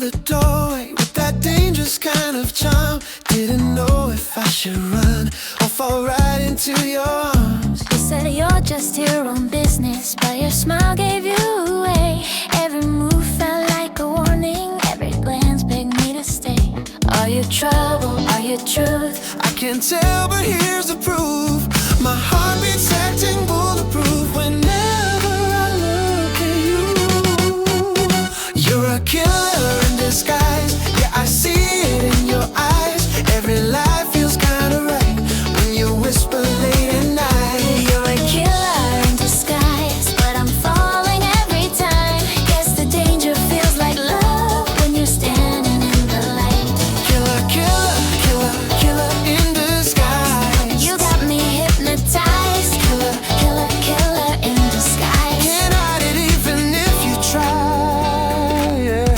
the doorway with that dangerous kind of charm. Didn't know if I should run or fall right into your arms. You said you're just your own business, but your smile gave you away. Every move felt like a warning, every glance begged me to stay. Are you trouble? Are you truth? I can't tell, but here's the proof. My heartbeat's acting bulletproof whenever I look at you. You're a killer in disguise. Yeah, I see it in your eyes. Every lie feels kinda right when you whisper late at night. You're a killer in disguise, but I'm falling every time. Guess the danger feels like love when you're standing in the light. Killer, killer, killer, killer in disguise. You got me hypnotized. Killer, killer, killer in disguise. Can't hide it even if you try, yeah.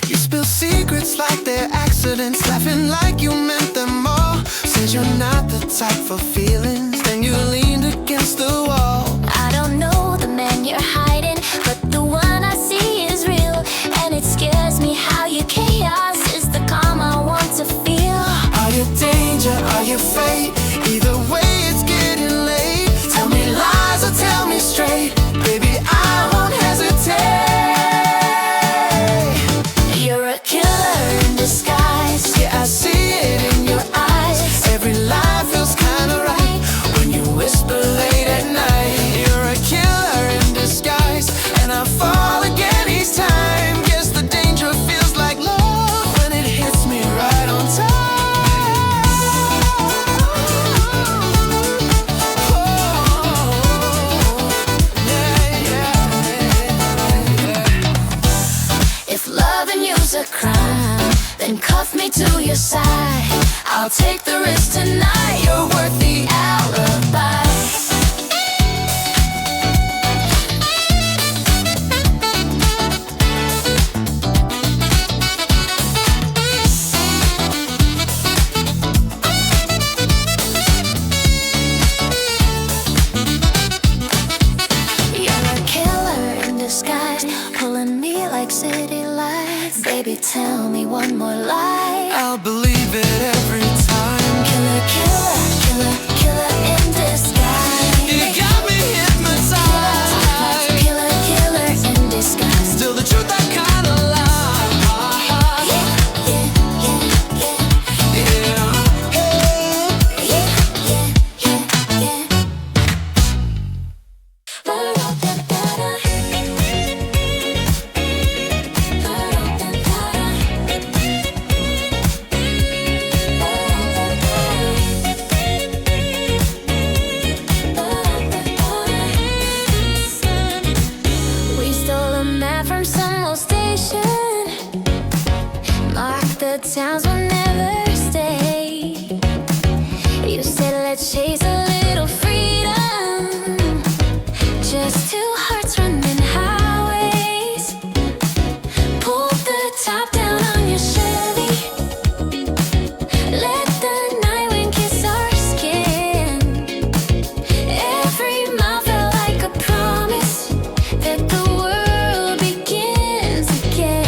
You spill secrets like they're accidents, laughing like you meant them all. Says you're not the type for feelings, then you leaned against the wall. I don't know the man you're hiding, but the one I see is real. And it scares me how your chaos is the calm I want to feel. Are you danger? Are you fate? Either way, it's getting late. Tell me lies or tell me straight. Baby, I won't hesitate. You're a killer in disguise. Yeah, I see it in your eyes. Every lie feels kinda right when you whisper late at night. You're a killer in disguise, and I fall again each time. Guess the danger feels like love when it hits me right on time. Oh, yeah, yeah. If loving you's a crime, then cuff me to your side. I'll take the risk tonight. You're worth the alibi. You're a killer in disguise, pulling me like city lights. Baby, tell me one more lie. I'll believe it every time. Killer, killer, killer, killer in disguise. You got me hypnotized. Killer, killer in disguise. Still the truth I kinda lie. Yeah, yeah, yeah, yeah. Yeah. Yeah, yeah, yeah, yeah. We stole a map from some old station. Marked the towns we'll never stay. You said let's chase a little freedom. Just two hearts running highways. Pull the top down on your Chevy. Let the night wind kiss our skin. Every mile felt like a promise that the world begins again.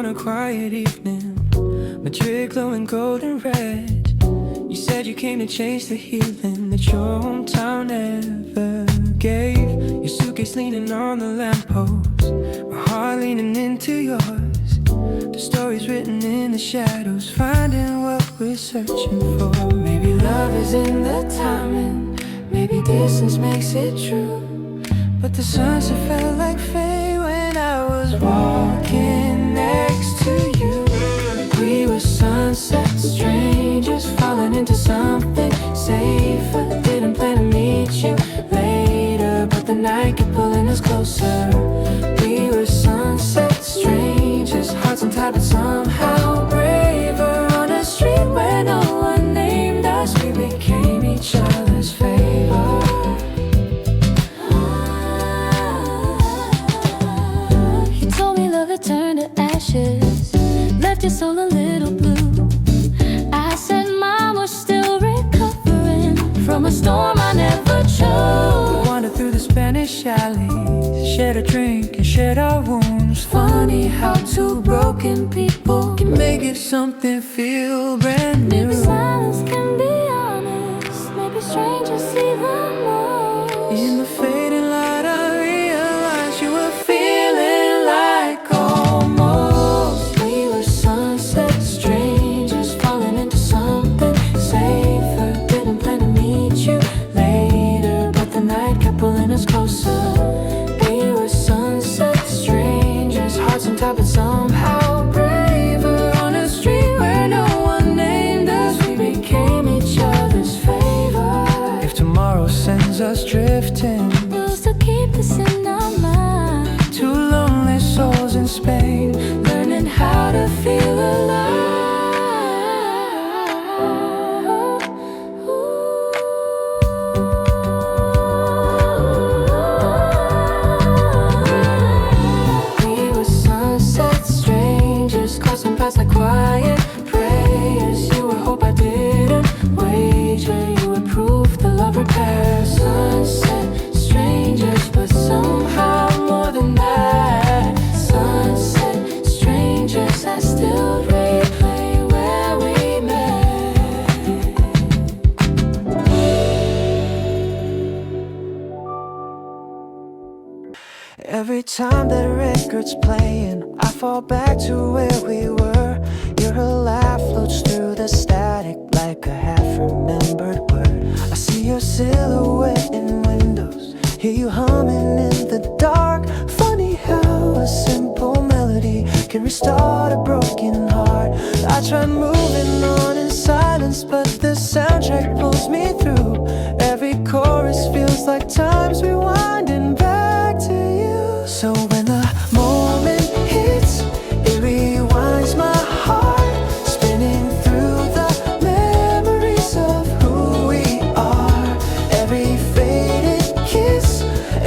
on a quiet evening, Madrid glowing golden red. You said you came to change the healing that your hometown never gave. Your suitcase leaning on the lamppost, my heart leaning into yours. The stories written in the shadows, finding what we're searching for. Maybe love is in the timing, maybe distance makes it true. But the sunset felt like fate when I was walking next to you. We were sunset strangers, falling into something safer. Didn't plan to meet you later, but the night kept pulling us closer. We were sunset strangers, hearts untied but somehow braver. On a street where no one named us, we became each other's favor. You told me love had turned to ashes, left your soul a little blue. I said mine was still recovering from a storm I never chose. We wandered through the Spanish alleys, shared a drink and shared our wounds. Funny how two broken people can make it something feel brand new. Maybe silence can be honest, maybe strangers see the most. In the fading light I realized you were feeling like almost. We were sunset strangers, falling into something safer. Didn't plan to meet you later, but the night kept pulling us closer. We were sunset strangers, hearts on top and somehow braver. On a street where no one named us, we became each other's favor. If tomorrow sends us drifting, We'll still keep this in our mind, two lonely souls in Spain, learning how to feel alive. We were sunset strangers, crossing paths like quiet prayers. You were hope I didn't wager, you were proof the love repairs. Sunset strangers, but somehow more than that. Sunset strangers, I still replay where we met. every time that record's playing, I fall back to where we were. Your laugh floats through the static like a half-remembered word. I see your silhouette in windows, hear you humming in the dark. Funny how a simple melody can restart a broken heart. I tried moving on in silence, but the soundtrack pulls me through. Every chorus feels like time's rewinding back to you. So when the moment hits, it rewinds my heart, spinning through the memories of who we are. Every faded kiss,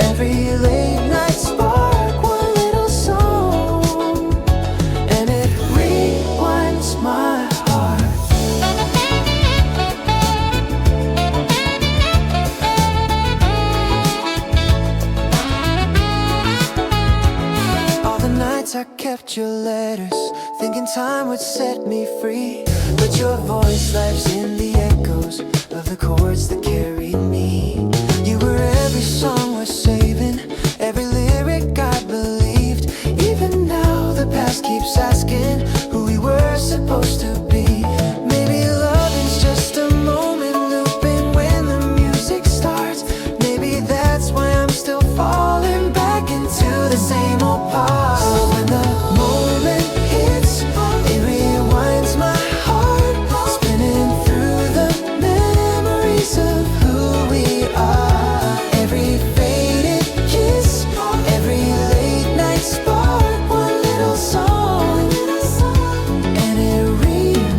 every late night spark, one little song, and it rewinds my heart. All the nights I kept your letters, thinking time would set me free. But your voice lives in the echoes of the chords that carried me. You were every song worth saving, every lyric I believed. Even now the past keeps asking who we were supposed to be. Maybe love is just a moment looping when the music starts. Maybe that's why I'm still falling back into the same old part. So when the moment hits, it rewinds my heart, spinning through the memories of who we are. Every faded kiss, every late night spark, one little song, and it rewinds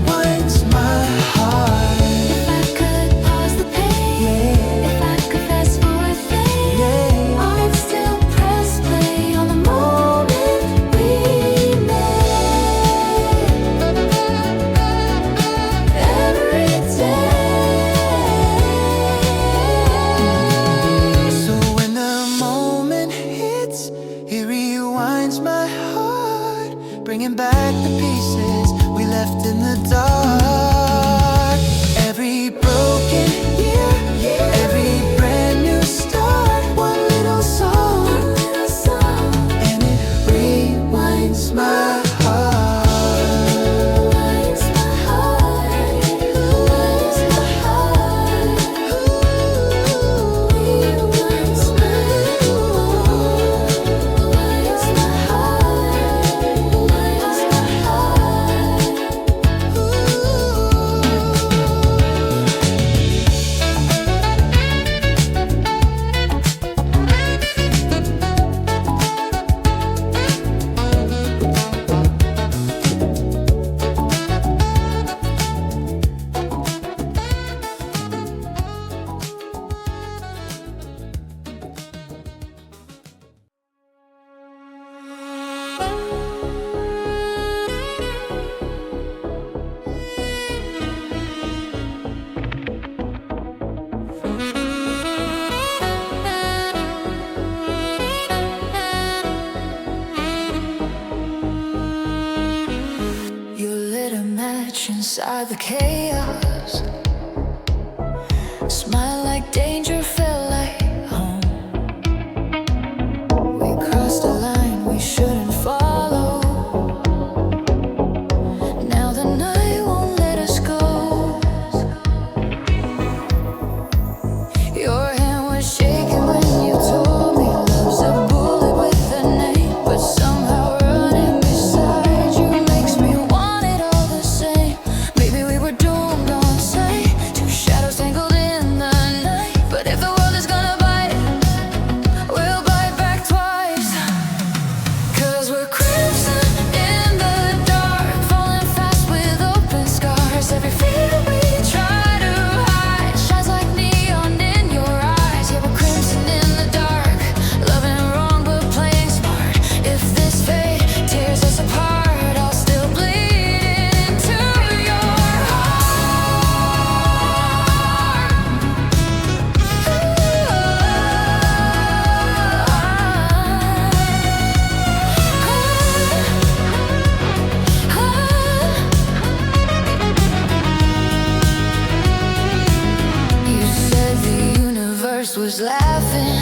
inside the chaos. Smile like danger, felt like home. We crossed a line we shouldn't follow. Now the night won't let us go. Your hand was shaking when you told me love's a bullet with a name, but somehow running beside you makes me want it all the same. Maybe we were doomed on sight, two shadows tangled in the night. But if the world is gonna bite, we'll bite back twice. 'Cause we're crimson in the dark, falling fast with open scars. Every fear we try to hide shines like neon in your eyes. Yeah, we're crimson in the dark, loving wrong but playing smart. If this fate tears us apart, I'll still bleed into your You said the universe was laughing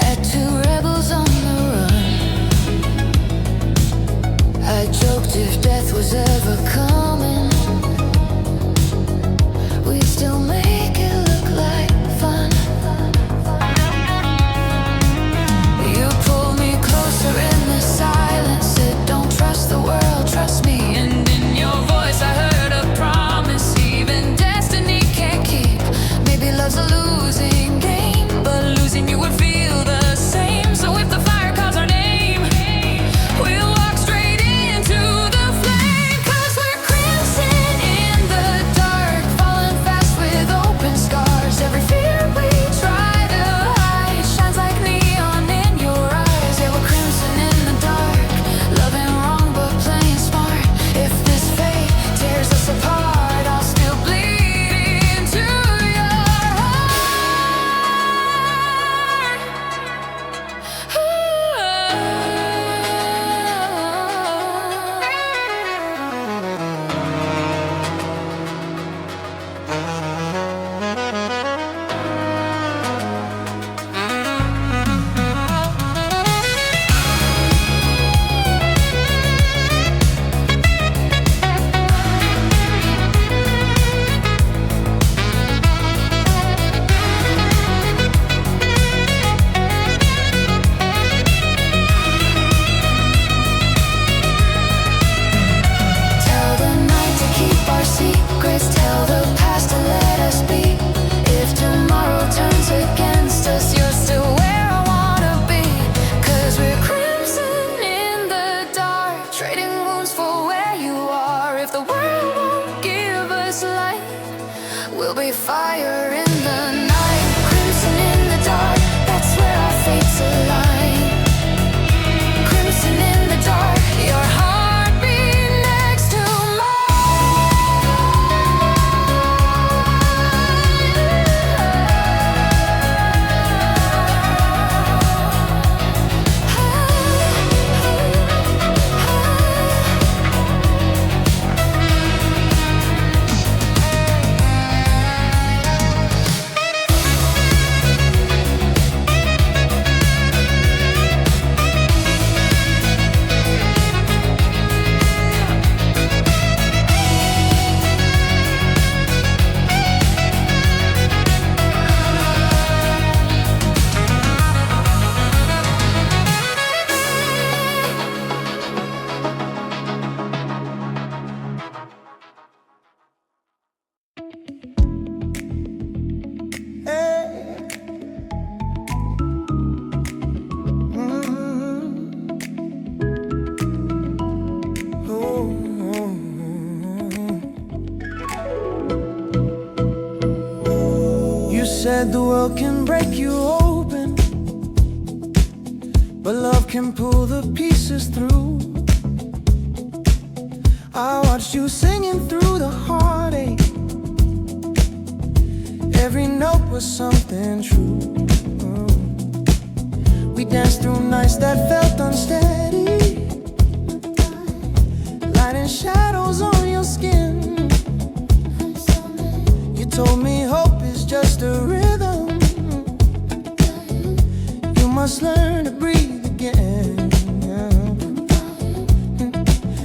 at two rebels on the run. I joked if death was ever coming, we'd still make it look like fun. You pulled me closer in the silence, said don't trust the world, trust me. And in your voice I heard a promise even destiny can't keep. Maybe love's a losing game, but losing you would feel the same. So if the fire calls our name, we'll walk straight into the flame. 'Cause we're crimson in the dark, falling fast with open scars. Every fear we try to hide shines like neon in your eyes. Yeah, we're crimson in the dark, loving wrong but playing smart. If this fate tears us apart, I'll still bleed into your Tell the night to keep our secrets, tell the past to let us be. If tomorrow turns against us, you're still where I wanna be. 'Cause we're crimson in the dark, trading wounds for where you are. If the world won't give us light, we'll be fire in the night. Crimson in the dark, that's where our fates align. Crimson in the dark, your heartbeat next to said the world can break you open, but love can pull the pieces through. I watched you singing through the heartache. Every note was something true. We danced through nights that felt unsteady, lighting Shining shadows on your skin. You told me hope is just a rhythm. You must learn to breathe again.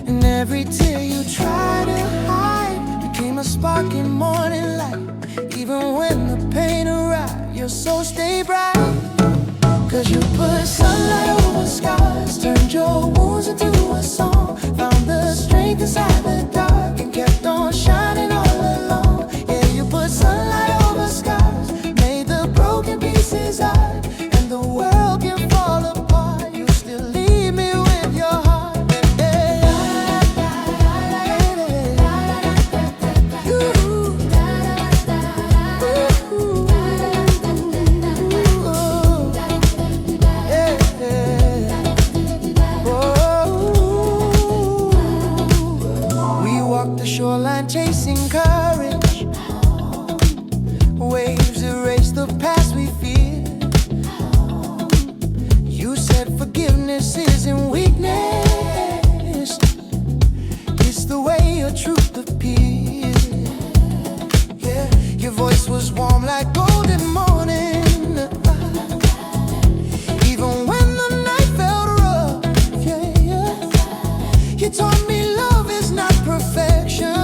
And every tear you try to hide became a spark in morning light. Even when the pain arrived, your soul stayed bright. Cause you put sunlight over scars, turned your wounds into a song, found the strength inside the dark and kept on shining all along. Yeah, you put sunlight over scars, made the broken pieces art, and the world can fall apart. You still leave me with your heart. Shoreline chasing courage, waves erase the past we fear. You said forgiveness isn't weakness, it's the way your truth appears. Yeah, your voice was warm like golden morning, even when the night felt rough. Yeah, yeah. You taught me love is not perfection.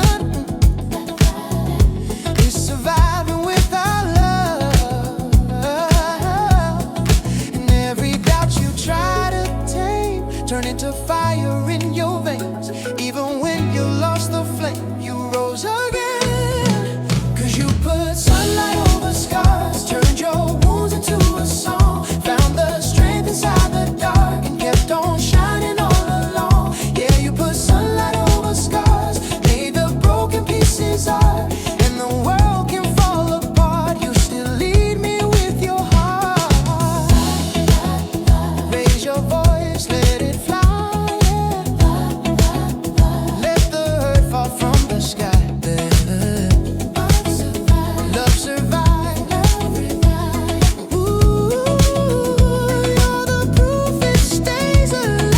Turn into fire in your veins. Even when you lost the flame, you rose again. Cause you put sunlight over scars, turned your wounds into a song, found the strength inside the dark and kept on shining all along. Yeah, you put sunlight over scars, made the broken pieces art, and the world can fall apart. You still lead me with your heart. Raise your voice, let it fly. Let the hurt fall from the sky. Love survive. Ooh, you're the proof it stays alive.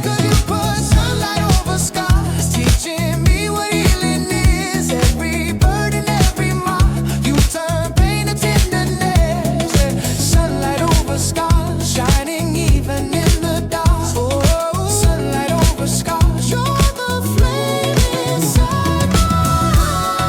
Cause you put sunlight over scars, teaching me what healing is. Every burden, every mark, you turn pain to tenderness. Sunlight over scars, shining even in the dark. Oh, sunlight over scars, you're the flame inside my heart.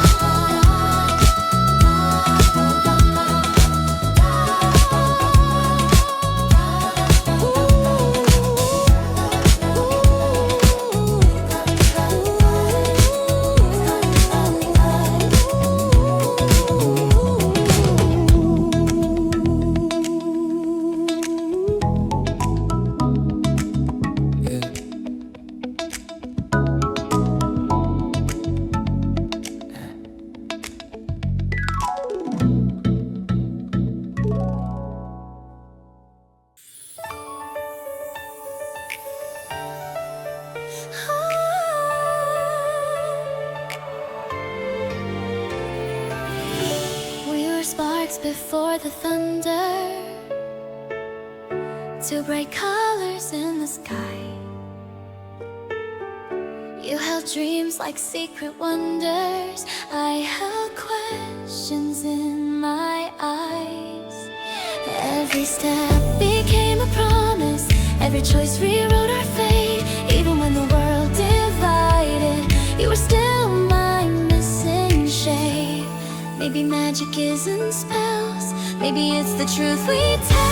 We were sparks before the thunder, two bright colors in the sky. You held dreams like secret wonders, I held questions in my eyes. Every step became a promise, every choice rewrote our fate. Even when the world divided, you were still my missing shade. Maybe magic isn't spells, maybe it's the truth we tell.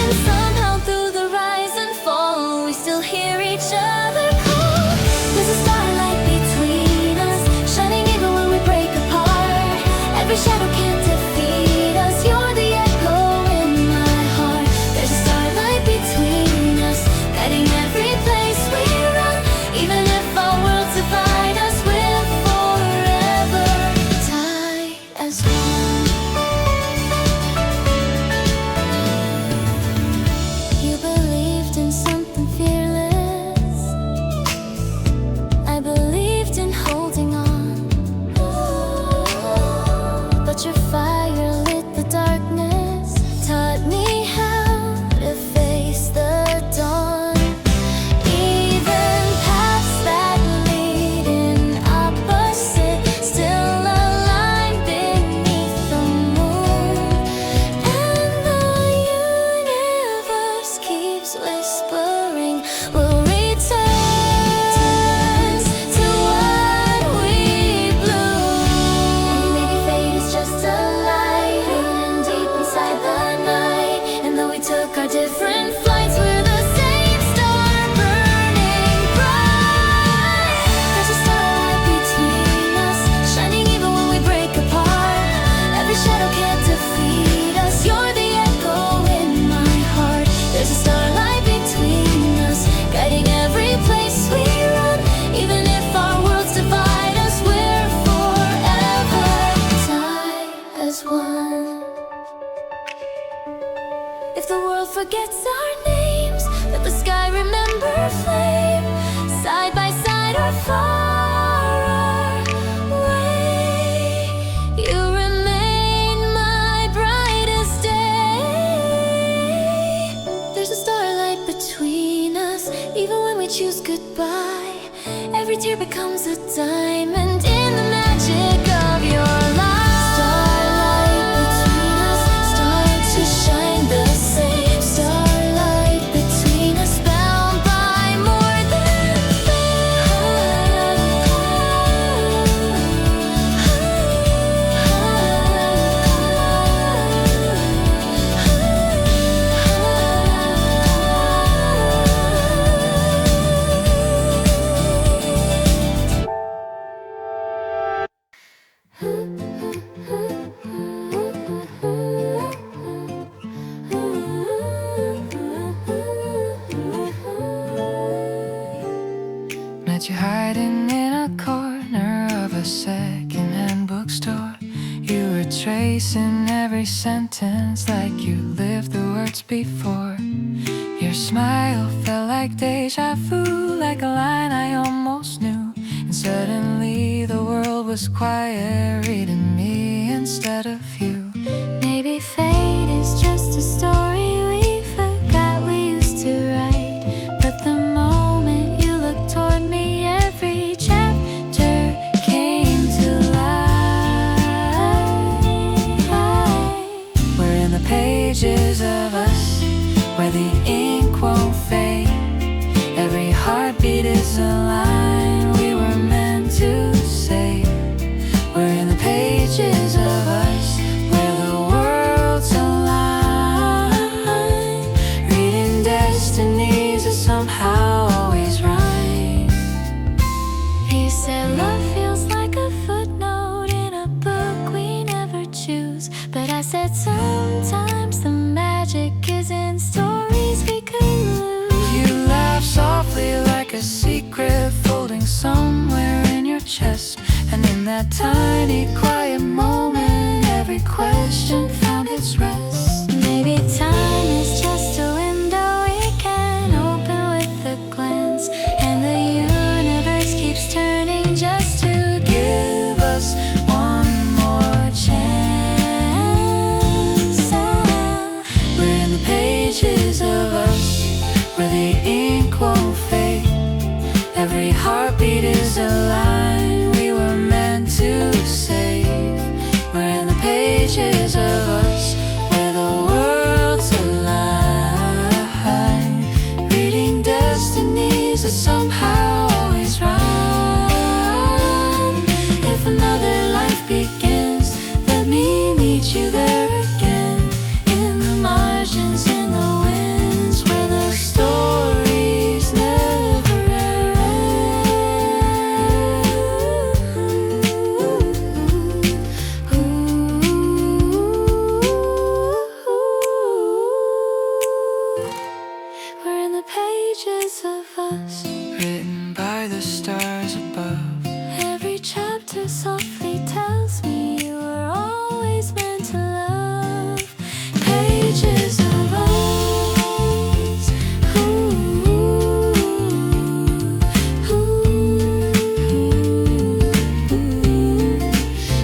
And somehow through the rise and fall, we still hear each other call. There's a starlight between us, shining even when we break apart. Every shadow can't defeat us, you're the echo in my heart. There's a starlight between us, guiding every place we run. Even if our worlds divide us, we're forever tied as one. forgets our names, but the sky remember flame. Side by side or far away, you remain my brightest day. There's a starlight between us, even when we choose goodbye. Every tear becomes a diamond in the magic of your light. Starlight between us, start to shine the same. Starlight between us, bound by more than Met you hiding in a corner of a second-hand bookstore. You were tracing every sentence like you lived the words before. Your smile felt like deja vu, like a line I almost knew. And suddenly the world was quiet, reading me instead of you. maybe fate is just a story we forgot we used to write. But the moment you looked toward me, every chapter came to life. We're in the pages of us, where the ink won't fade. Every heartbeat is a line we were meant to say. We're in the pages of us, where the world's aligned. Reading destinies is somehow always right. He said love feels like a footnote in a book we never choose. But I said sometimes the magic is in stories we could lose. You laugh softly like a secret folding somewhere in your chest. And in that tiny quiet moment, every question found its rest. Maybe time is just a window we can open with a glance. And the universe keeps turning just to Give us one more chance. We're in the pages of us, where the ink won't fade. Every heartbeat is a line we were meant to save. We're in the pages of us, where the world's alive. Reading destinies is somehow always right. If another life begins, let me meet you there again. In the margins, in the winds, where the stories never end. We're in the pages of us. Written by the stars above. Every chapter softly tells me you were always meant to love. Pages of us.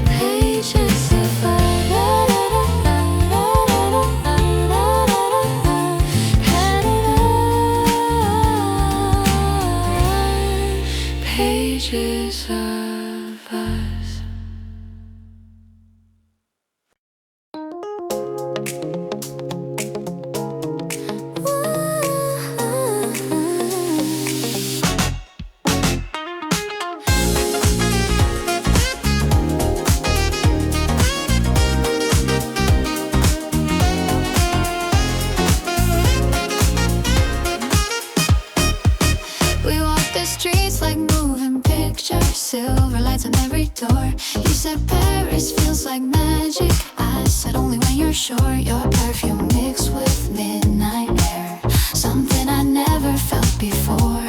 Pages of Pages of us. We walk the streets like moving pictures, silver lights on every door. You said Paris feels like magic. I said only when you're sure. Your perfume mixed with midnight air, something I never felt before.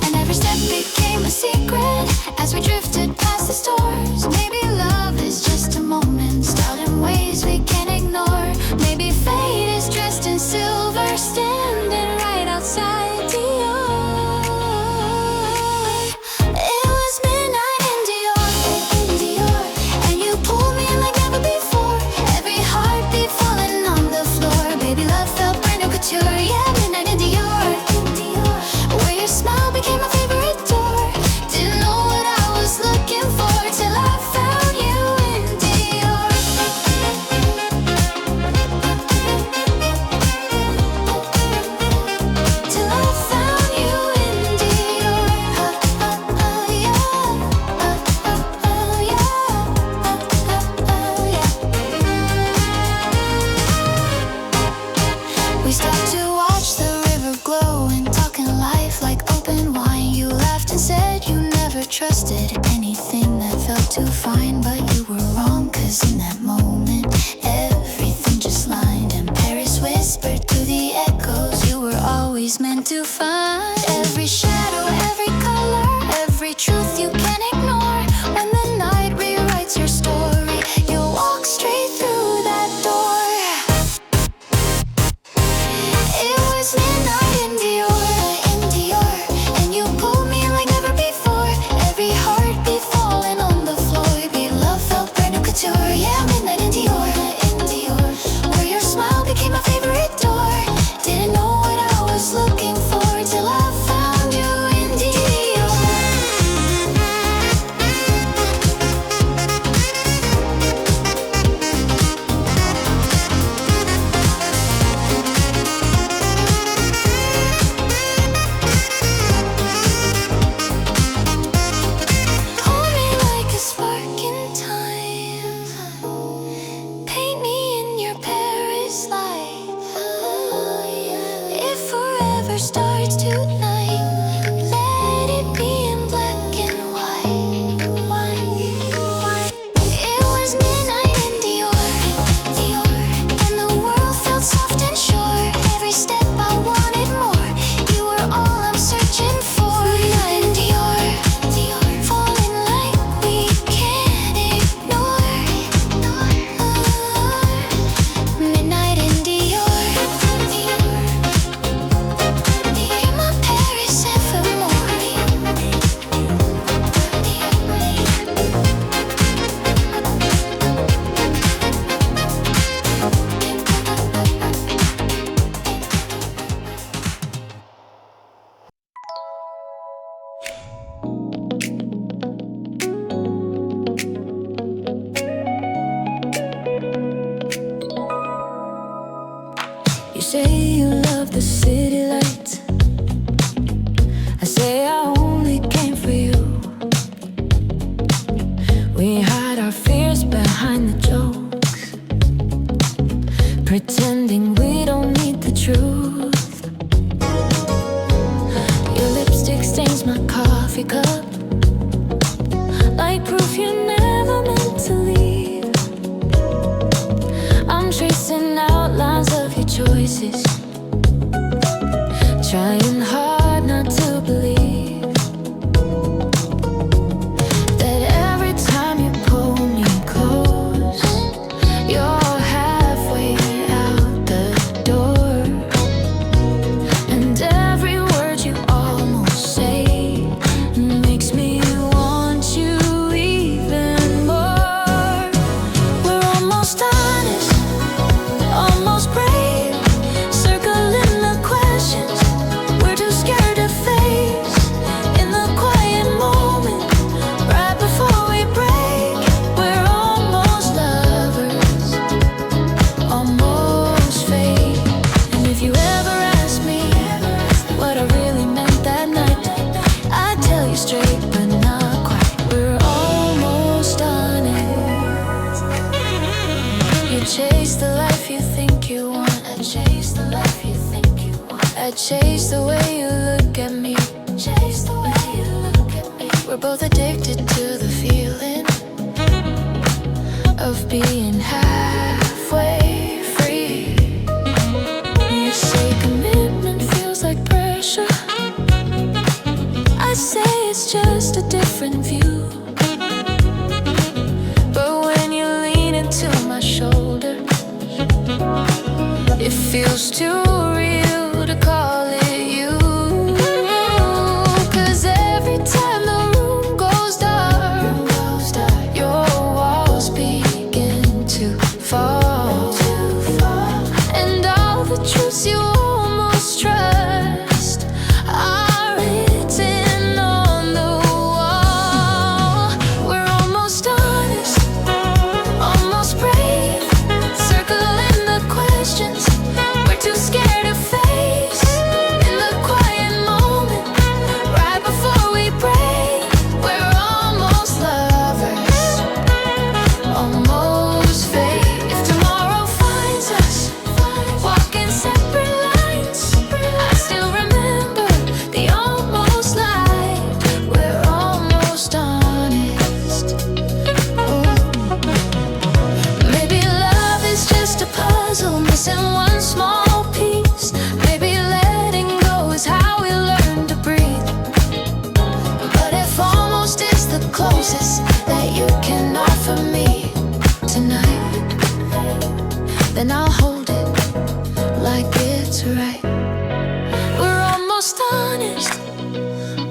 And every step became a secret as we drifted past the stores. Maybe love is just a moment, starting ways we can't ignore. trusted anything that felt too fine. But you were wrong, 'cause in that moment everything just lined, and Paris whispered through the echoes you were always meant to find. Every shadow, every color, every truth you can't ignore. When the night rewrites your story, you'll walk straight through that door. It was midnight in Dior, and you pulled me like never before. Every heartbeat falling on the floor, beat love felt brand new couture. Yeah, midnight in Dior, where your smile became my favorite door. Didn't know what I was looking for till I found you in Dior. Hold me like a spark in time, paint me in your Paris light. If forever starts tonight, let it be in black and white. It was midnight in Dior, and the world felt soft and sure. Every step I wanted more, you were all I'm searching for. Midnight in Dior, falling like we can't ignore. Midnight in Dior, you're my Paris evermore. You say you love the city lights, I say I only came for you. We hide our fears behind the jokes, pretending we don't need the truth. Your lipstick stains my coffee cup, like proof you're never meant to leave. I'm tracing outlines of your choices, trying hard not to believe that every time you pull me close, you're halfway out the door. And every word you almost say makes me want you even more. We're almost honest, almost brave, circling the questions we're too scared to face. In the quiet moment, right before we break, we're almost lovers, almost fate. And if you ever ask me what I really meant that night, I'd tell you straight, but not quite. We're almost on it. You chase the life you think you want, I chase the life you think you want. I chase the way you look at me, chase the way you look at me. We're both addicted to the feeling of being halfway free. You say commitment feels like pressure, I say it's just a different view. But when you lean into my shoulder, it feels too real to call it you. 'Cause every time the room goes dark, your walls begin to fall, and all the truths you almost trust are written on the wall. We're almost honest, almost brave, circling the questions we're too scared to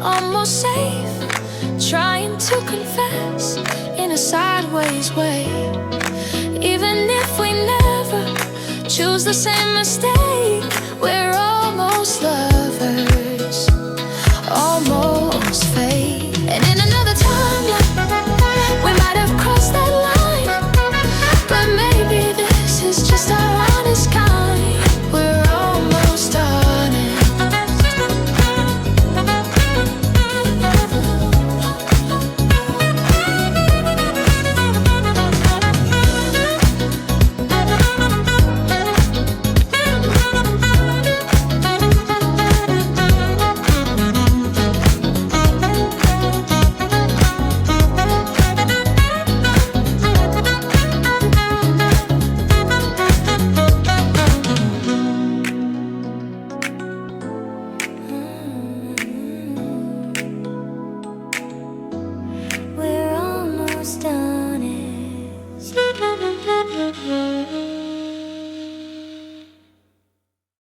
almost safe, trying to confess in a sideways way. Even if we never choose the same mistake, we're almost lovers, almost.